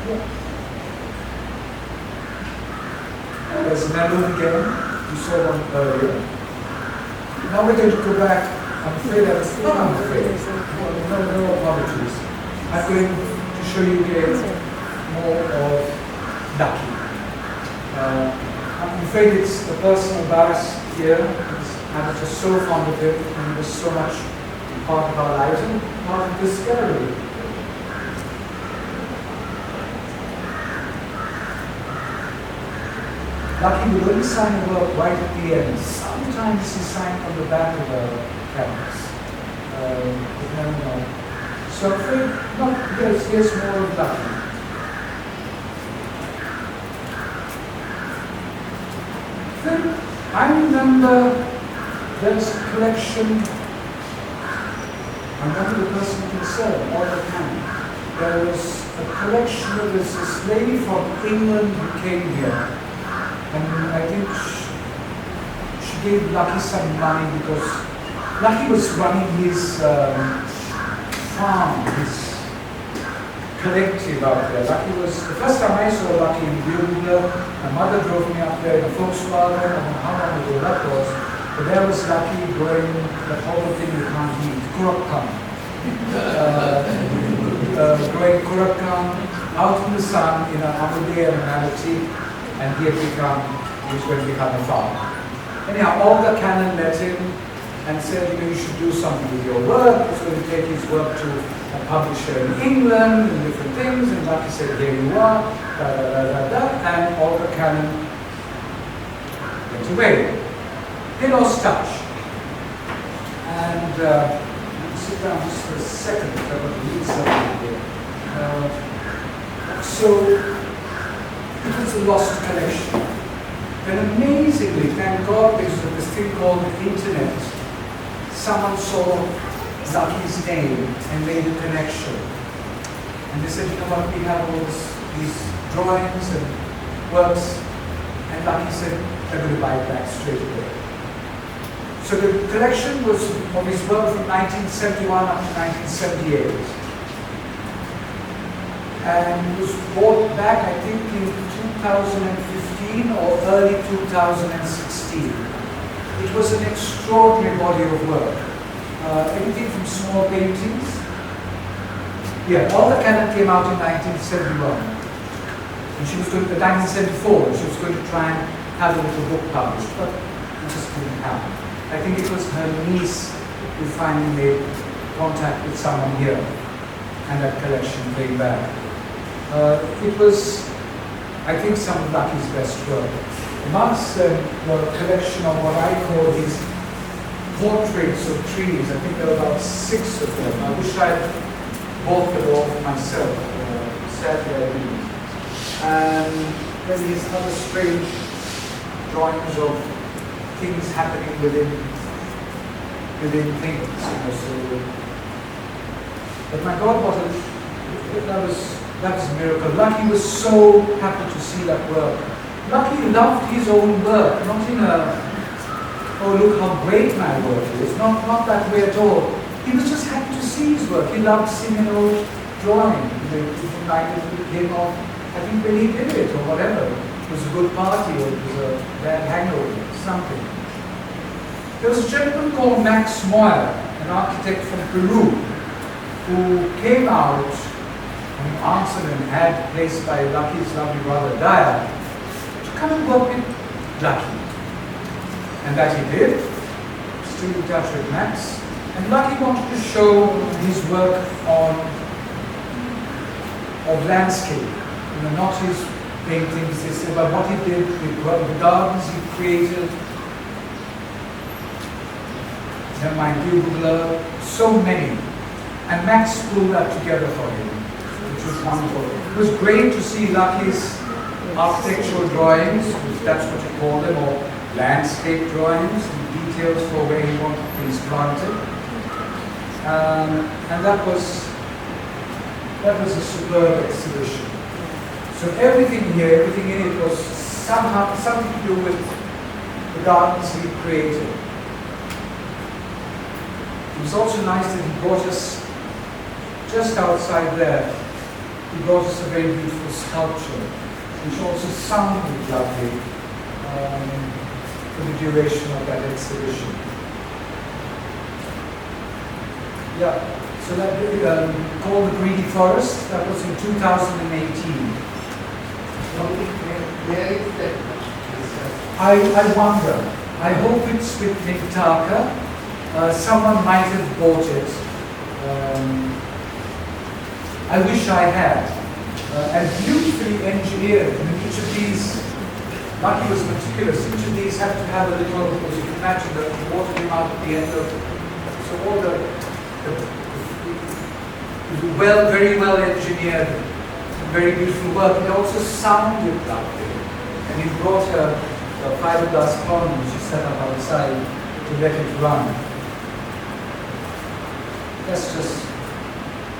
Yeah. There's Melon again. You saw one earlier. Now we're going to go back. I'm afraid I'm afraid. No apologies. I'm going to show you again more of Lucky. I'm afraid it's the personal bias here. I was just so fond of him, and he was so much part of our lives and part of this gallery. Lucky would only sign a work right at the end. Sometimes he signed on the back of the canvas. But no. So I'm afraid, here's more of Lucky. Then I remember there's a collection. I remember the person concerned, Oliver Cannon. There was a collection of this lady from England who came here. And I think she gave Lucky some money because Lucky was running his farm, his collective out there. Lucky was, the first time I saw Lucky in Barefoot, my mother drove me up there in a Volkswagen. I don't know how long ago that was. But there was Lucky growing that horrible thing you can't eat, kurapkan. Growing kurapkan out in the sun in an Amadea reality. And he was going to become a farmer. Anyhow, Olga Cannon met him and said, you should do something with your work. He was going to take his work to a publisher in England and different things. And Lucky said, here you are, and Olga Cannon went away. They lost touch. And sit down just for a second, because I want to read something here. So, it was a lost collection. Then amazingly, thank God, because of this thing called the internet, someone saw Lucky's name and made a connection. And they said, you know what, we have all these drawings and works. And Lucky said, they're going to buy it back straight away. So the collection was of his work from 1971 up to 1978. And was bought back, I think, in 2015 or early 2016. It was an extraordinary body of work. Everything from small paintings. Yeah, Olga Cannon came out in 1971. And she was going to, 1974, she was going to try and have a little book published, but it just didn't happen. I think it was her niece who finally made contact with someone here, and that collection came back. It was, I think, some of Lucky's best work. Amongst them were a collection of what I call his portraits of trees. I think there were about 6 of them. I wish I had bought them all for myself. Sadly, I didn't. And then these other strange drawings of things happening within things. So, but my God, that was a miracle. Lucky was so happy to see that work. Lucky loved his own work, not in a, oh look how great my work is, not that way at all. He was just happy to see his work. He loved seeing an old drawing. He reminded him of, I think when he did it or whatever. It was a good party or it was a bad hangover, something. There was a gentleman called Max Moyer, an architect from Peru, who came out and answered and had placed by Lucky's lovely brother Dyer to come and work with Lucky. And that he did, still in touch with Max. And Lucky wanted to show his work of landscape. Not his paintings, but what he did with the gardens he created. Never mind, Google, so many. And Max pulled that together for him, which was wonderful. It was great to see Lucky's architectural drawings, if that's what you call them, or landscape drawings, and details for where he wanted things planted. And that was a superb exhibition. So everything here, everything in it was somehow something to do with the gardens he created. It was also nice that he brought us, just outside there, he brought us a very beautiful sculpture, which also sounded lovely for the duration of that exhibition. Yeah, so that called The Greedy Forest, that was in 2018. Where is that? I wonder. I hope it's with Nick Tarker. Someone might have bought it. I wish I had. And beautifully engineered. I mean, each of these, Lucky was meticulous, each of these have to have a little, as you can imagine, the water came out at the end of, so all very well engineered, very beautiful work. It also sounded lovely. And he brought a fiberglass pond which he set up outside to let it run. That's just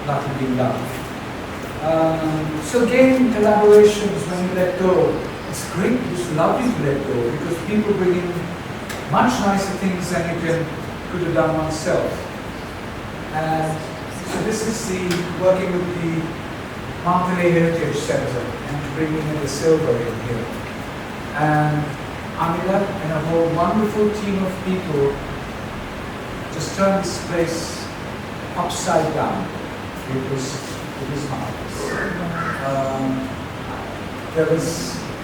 lucky being done. So again, collaborations when you let go. It's great, it's lovely to let go because people bring in much nicer things than you could have done oneself. And so this is the working with the Mountain Heritage Center and bringing in the silver in here. And Amila and a whole wonderful team of people just turned this place upside down. It was marvelous.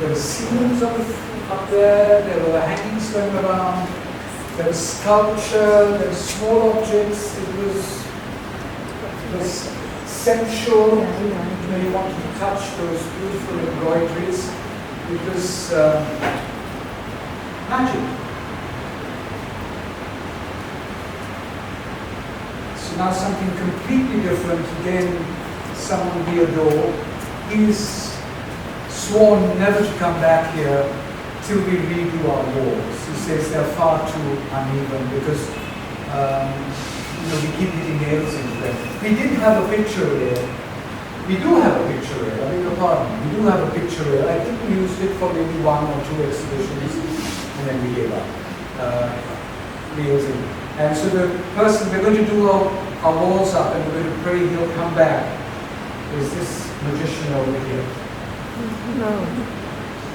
There was ceilings up there, there were hangings going around, there was sculpture, there were small objects, it was sensual, you wanted to touch those beautiful embroideries. It was magic. So now something completely different, again, someone we adore. He's sworn never to come back here till we redo our walls. He says they're far too uneven because we keep hitting nails into them. We did have a picture rail. We do have a picture rail, I beg your pardon. We do have a picture rail. I think we used it for maybe 1 or 2 exhibitions and then we gave up. Reels in. And so the person, we're going to do our walls up and we're going to pray he'll come back. There's this magician over here. No.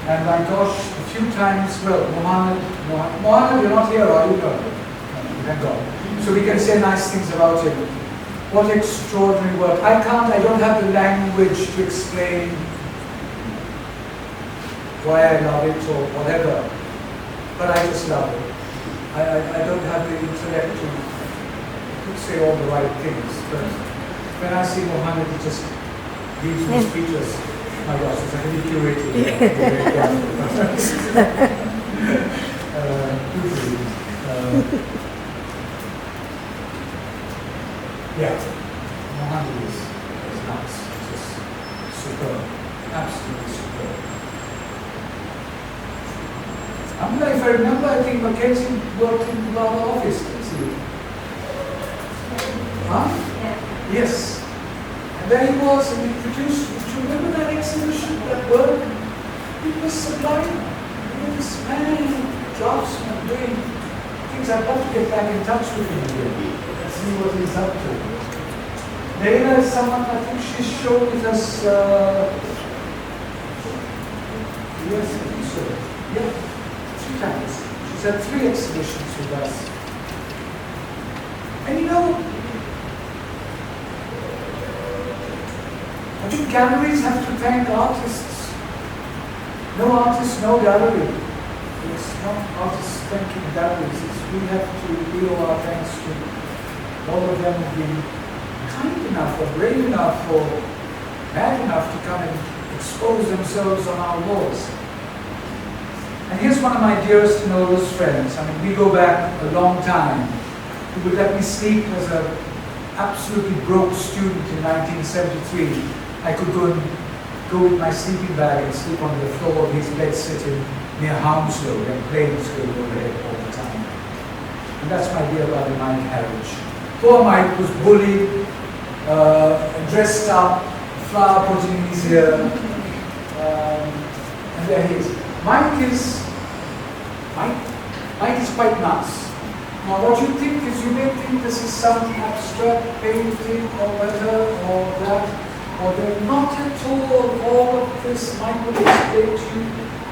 And my gosh, a few times, well, Mohammed, you're not here, are you? No. Thank God. So we can say nice things about him. What extraordinary work. I don't have the language to explain why I love it or whatever, but I just love it. I don't have the intellect to say all the right things, but when I see Mohammed, it just leaves me speechless. My gosh, it's a heavy curated. Yeah, Mohammed is nuts. Just superb, absolutely superb. If I remember, I think Mackenzie worked in our office, didn't he? Huh? Yeah. Yes. And there he was, and he produced. Do you remember that exhibition, that work? It was sublime. This man, draftsman, doing things. I'd love to get back in touch with him again and see what he's up to. Leila is someone, I think she's shown with us. Yes, I think so. Yeah. 3 times. She's had 3 exhibitions with us. And I think galleries have to thank artists. No artist, no gallery. It's not artists thanking galleries. We have to owe our thanks to all of them who've been kind enough or brave enough or bad enough to come and expose themselves on our walls. And here's one of my dearest and oldest friends. I mean, we go back a long time. He would let me sleep as an absolutely broke student in 1973. I could go with my sleeping bag and sleep on the floor of his bed sitting near Hounslow when planes go overhead all the time. And that's my dear brother Mike Harridge. Poor Mike was bullied, dressed up, flower put in his ear, and there he is. Mike is quite nuts. Now what you think is, you may think this is some abstract painting or whether or that, or they're not at all. All of this, Mike will explain to you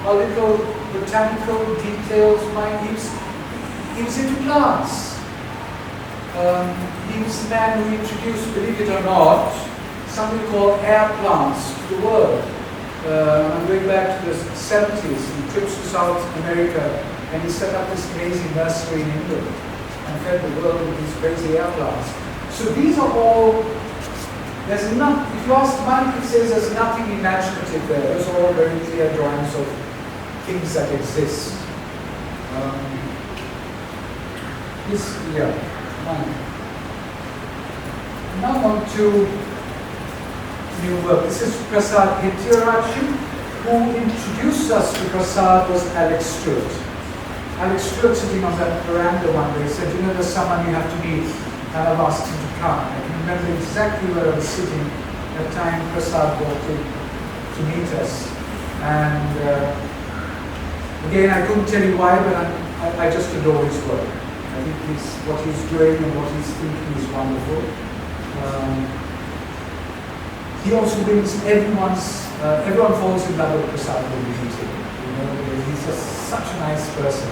a little botanical details. Mike, he was into plants. He was the man who introduced, believe it or not, something called air plants to the world. I'm going back to the 70s, he trips to South America, and he set up this amazing nursery in England and fed the world with these crazy air plants. So these are all, there's not, if you ask Mike, he says there's nothing imaginative there. Those are all very clear drawings of things that exist. Mike. Now on to new work. This is Prasad Hitirachi. Who introduced us to Prasad was Alex Stewart. Alex Stewart sitting on that veranda one day said, you know, there's someone you have to meet, and I've asked him to come. I can remember exactly where I was sitting at the time Prasad walked in to meet us. And again, I couldn't tell you why, but I just adore his work. I think what he's doing and what he's thinking is wonderful. He also brings everyone falls in love with Prasad when we meet him. You know, he's just such a nice person.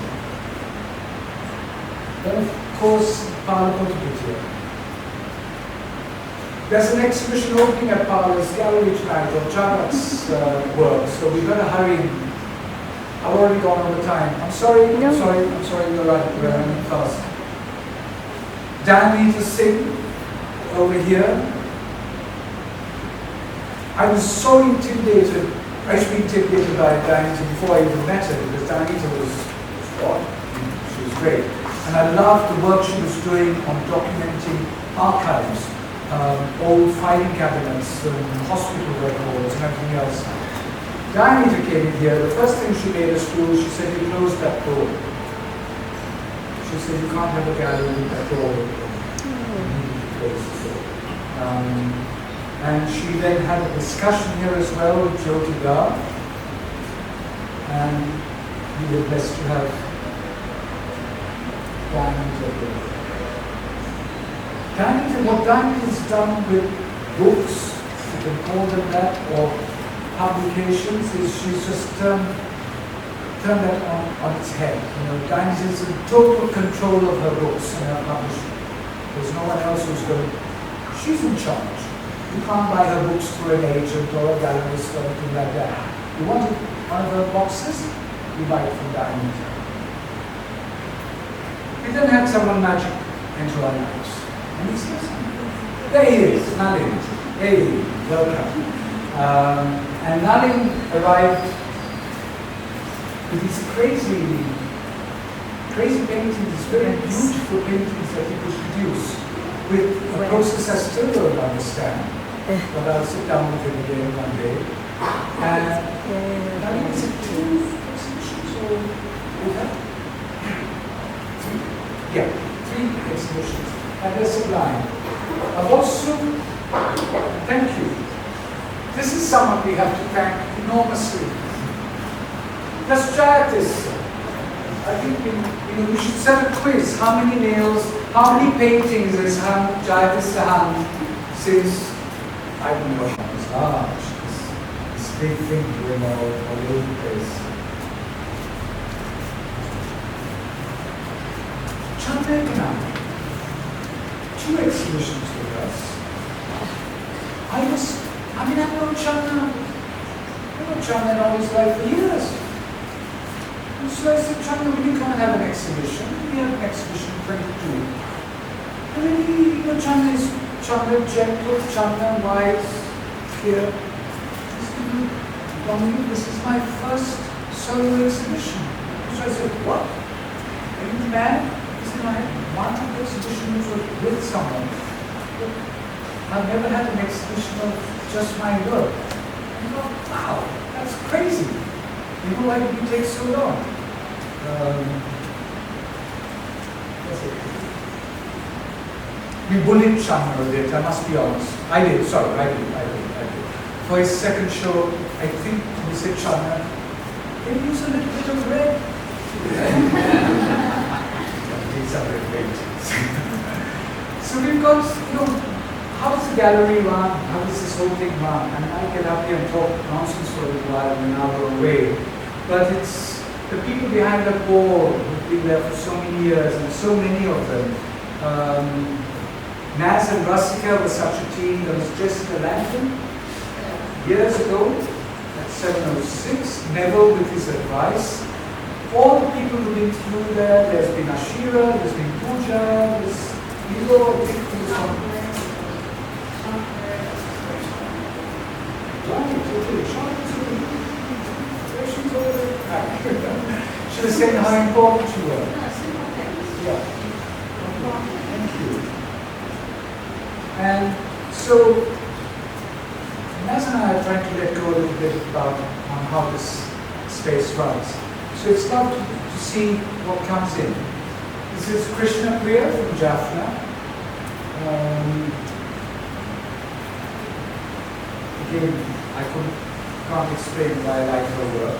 Then of course, Paolo Portobello. There's an exhibition opening at Paolo's gallery tonight of Jagat's work, so we've got to hurry. I've already gone over time. I'm sorry, no. I'm sorry, you're right, we're running fast. Dan Singh over here. I was so intimidated. I used to be intimidated by Dianita before I even met her, because Dianita was what? She was great. And I loved the work she was doing on documenting archives, old filing cabinets, hospital records, and everything else. Dianita came in here. The first thing she made us do, she said, you close that door. She said, you can't have a gallery with that door. You need to close the door. And she then had a discussion here as well with Jyoti Gar. And we were blessed to have Dianita here. What Dianita has done with books, you can call them that, or publications, is she's just turned that on its head. You know, Dianita is in total control of her books and her publishing. There's no one else who's going. She's in charge. You can't buy her books through an agent or a gallerist or anything like that. You want one of her boxes, you buy it from Dianita. We then had someone magic enter our lives. And he's here somewhere. There he is, Nalin. Hey, welcome. And Nalin arrived with these crazy paintings, these very beautiful paintings that he could produce with a process I still don't understand. But I'll sit down with him again one day. And Nalin, is it 2 exhibitions or over? 3? Yeah, 3 exhibitions. And they're sublime. I've also, thank you. This is someone we have to thank enormously. That's Jayatis. I think we should set a quiz. How many nails, how many paintings has Jayatis hung since, I don't know, it was large. This big thing going all over the place. Chandra, 2 exhibitions with us. I've known Chandra in all his life for years. And so I said, Chandra, will you come and have an exhibition? We had an exhibition in 22. And then Chandra is gentle, Chandra wise, here. This is my first solo exhibition. So I said, what? Are you mad? He said, I had one exhibition which was with someone. I've never had an exhibition of just my work. I thought, wow, that's crazy. You know, why did it take so long? That's it. We bullied Chandra a bit, I must be honest. I did. For his second show, I think we said, Chandra, can you use a little bit of red? These are red paintings. So we've got, how does the gallery run? How does this whole thing run? And I get up here and talk nonsense for a little while and now we're away. But it's the people behind the wall who've been there for so many years, and so many of them. Naz and Rustica was such a team. There was Jessica Langton years ago at 706. Neville with his advice. All the people who've been through there. There's been Ashira, there's been Pooja, there's Hilo, I think he was on. She was saying how important you were. Yeah. Thank you. And so, Naz and I are trying to let go a little bit about how this space runs. So it's lovely to see what comes in. This is Krishna Priya from Jaffna. Again, I can't explain why I like her work.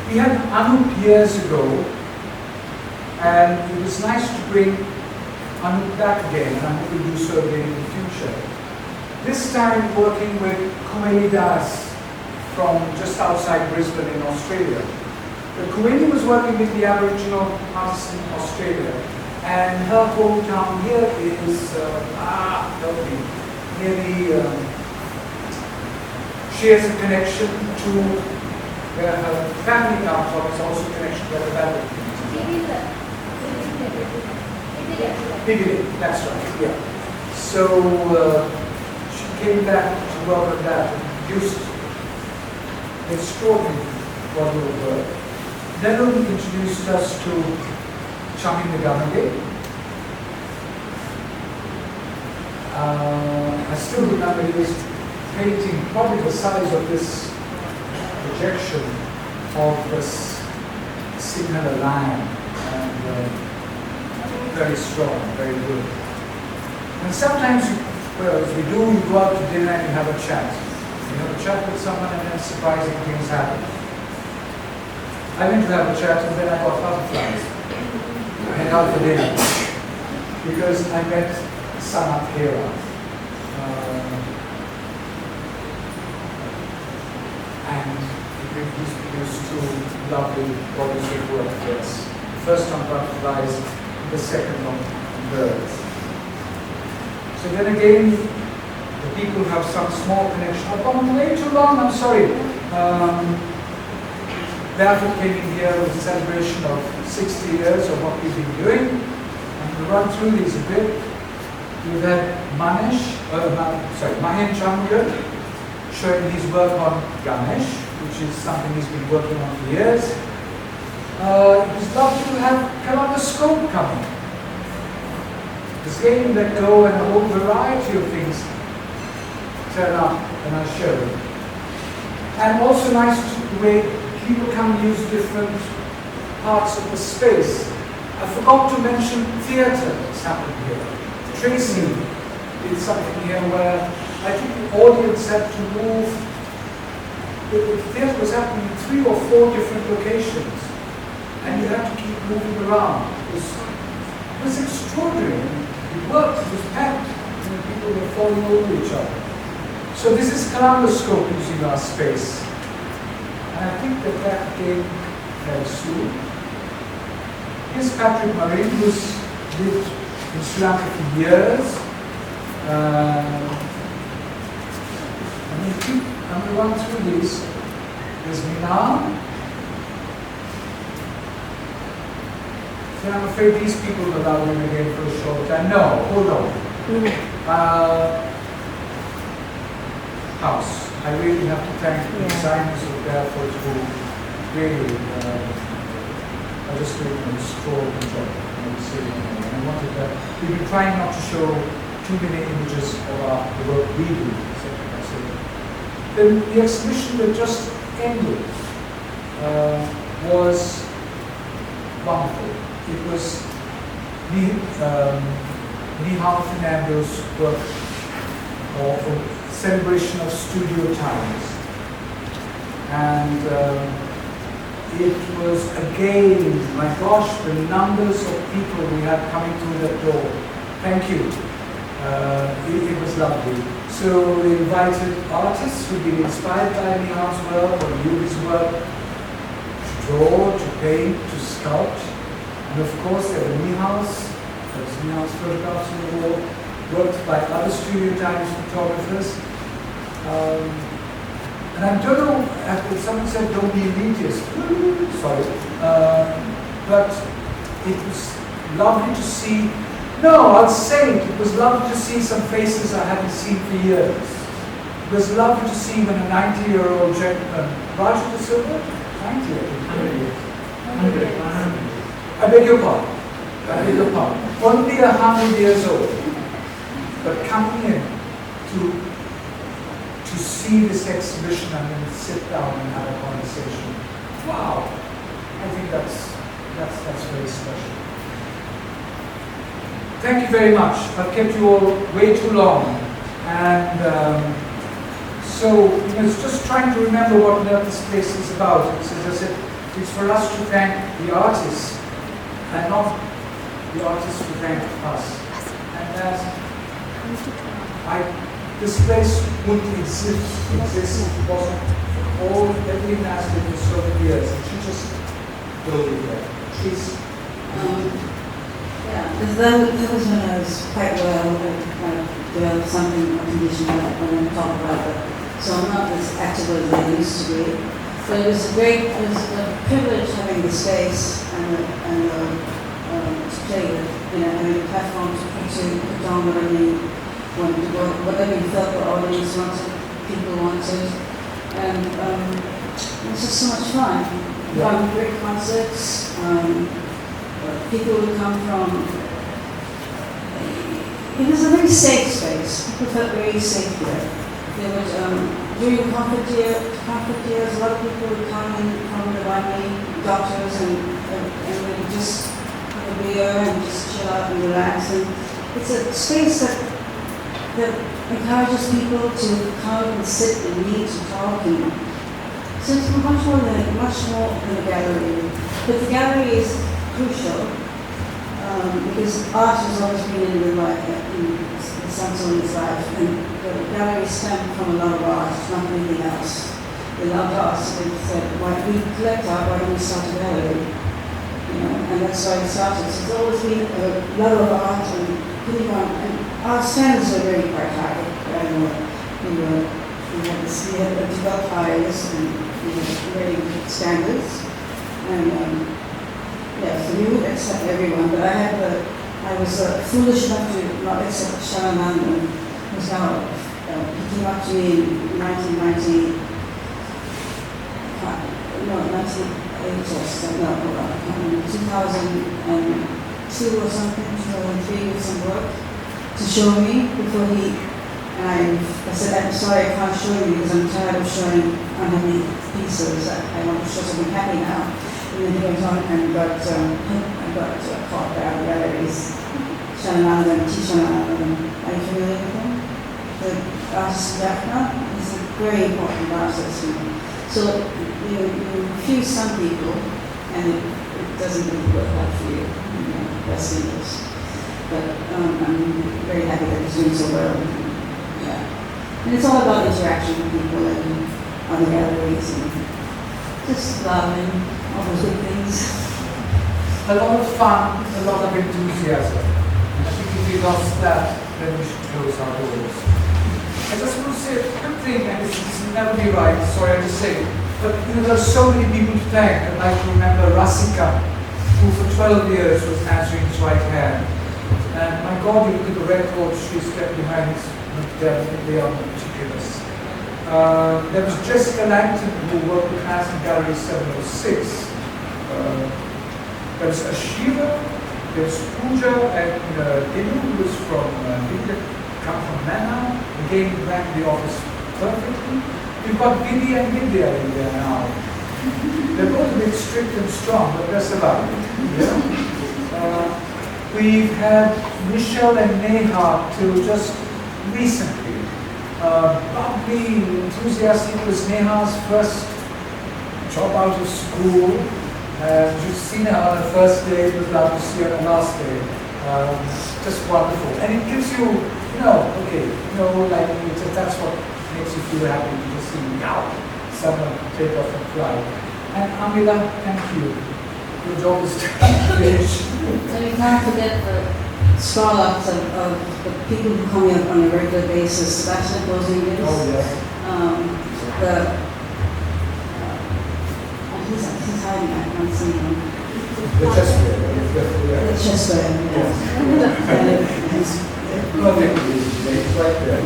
We had Anup years ago, and it was nice to bring Anup back again, and I'm going to do so again in the future. This time working with Kumaili Das from just outside Brisbane in Australia. The Kumaili was working with the Aboriginal artists in Australia, and her hometown here is, nearly, she has a connection to where her family comes from, is also a connection to the family. Beginning, that's right, yeah. So she came back to work on that and produced an extraordinary body of work. Then he introduced us to Chamin Nagamage. I still remember he was painting probably the size of this projection of this signal line, and very strong, very good. And sometimes, as we do, you go out to dinner and you have a chat. You have a chat with someone and then surprising things happen. I went to have a chat and then I got butterflies. I went out for dinner because I met Sanat Hera. And he produced two lovely bodies of work. Yes. The first on butterflies, the second on birds. So then again, the people have some small connection. I've gone way too long, I'm sorry. Barefoot came in here with a celebration of 60 years of what we've been doing. And we'll run through these a bit. We've had Mahen Chandra showing his work on Ganesh, which is something he's been working on for years. It was lovely to have Kaleidoscope coming. This game let go and a whole variety of things turn up and are shown. And also nice the way people can use different parts of the space. I forgot to mention theatre that's happened here. Tracy did something here where I think the audience had to move. The theatre was happening in 3 or 4 different locations, and you had to keep moving around. It was extraordinary. It worked, it was packed, and people were falling over each other. So this is Kaleidoscope using our space. And I think that came very soon. Here's Patrick Marin, who's lived in Sri Lanka for years. I'm going to run through these. There's Milan. Then I'm afraid these people will allow me again for a short time. No, hold on. House. I really have to thank the designers of Barefoot who really are just doing an extraordinary job. I wanted that. We've been trying not to show too many images of the work we do. Then the exhibition that just ended was wonderful. It was Nihal Fernando's work of celebration of studio times. And it was again, my gosh, the numbers of people we had coming through that door. Thank you. It was lovely. So we invited artists who'd been inspired by Nihal's work or knew his work to draw, to paint, to sculpt. And of course there were Nihal's photographs on the wall, worked by other Studio Times photographers. And I don't know, someone said don't be elitist. Sorry. But it was lovely to see. No, I'll say it. It was lovely to see some faces I hadn't seen for years. It was lovely to see when a 90-year-old gentleman, Raju de Silva, 90, I think. 100. I beg your pardon. I beg your pardon. Only 100 years old. But coming in to see this exhibition and then sit down and have a conversation. Wow. I think that's very special. Thank you very much. I've kept you all way too long. And so, it's just trying to remember what this place is about. It's, as I said, it's for us to thank the artists and not the artists to thank us. And that this place wouldn't exist if it wasn't for everything that's been for so many years. And she just built it there. She's yeah, because that was when I was quite well, I developed something, a condition that I want to talk about, so I'm not as active as I used to be. But it was a privilege having the space and to play with, having a platform to put on whatever you felt the audience wanted, people wanted. And it was just so much fun. From great concerts, people would come from, it was a very safe space. People felt very safe here. There was, during comfort years, a lot of people would come in from the Wani doctors and we would just have a beer and just chill out and relax. And it's a space that encourages people to come and sit and meet and talk. And so it's much more than a gallery. But the gallery is crucial because art has always been in Samson's life, and the gallery stemmed from a love of art, not anything else. They loved art, so they said, we collect art, why don't we start a gallery? And that's why it started. So it's always been a love of art and putting on, and our standards were really quite high. We had a developed high list and we had very good standards. And so we would accept everyone, but I was foolish enough to not accept Sharananda, who's now he came up to me in 1998 or 2002 or something, 2003 with some work to show me before I said, I'm sorry, I can't show you because I'm tired of showing unhappy pieces. I want to show something happy now. And then he went on and got caught by our galleries. Sharananda and Tishananda. Are you familiar with them? The artist Jaffna is a very important artist. So you refuse some people and it doesn't really work out for you. Best interest. But I'm very happy that he's doing so well. And it's all about interaction with people and other galleries and just love and all those good things. A lot of fun, a lot of enthusiasm. I think if we lost that, then we should close our doors. I just want to say a quick thing, and this will never be right, sorry I just say it, but there are so many people to thank. I'd like to remember Rasika, who for 12 years was Nazrine's right hand. And my God, you look at the record she's kept behind us, they are meticulous. There was Jessica Langton, who worked with Hanson Gallery 706. There was Ashiva, there was Pooja and Dinu, who was from India, come from Manna, again ran the office perfectly. We've got Vidya and Vidya in there now. They're both a bit strict and strong, but that's about it. We've had Michelle and Neha till just recently. Bubbly, enthusiastic was Neha's first job out of school. You've seen her on her first day, but glad to see her on the last day. Just wonderful. And it gives you, that's what makes you feel happy to see someone take off and fly. And Amila, thank you. Your job is to finish. And we can't forget the startups of the people who come here on a regular basis, Sebastian Bozingis. Oh, yes. He's hiding, I can't see him. The chess player. The chess player, He's right there.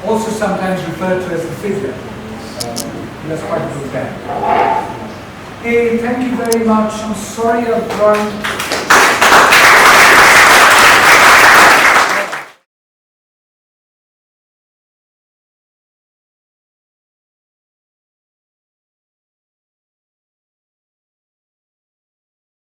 Also sometimes referred to as the figure. That's quite a good band. Hey, thank you very much. I'm sorry I've run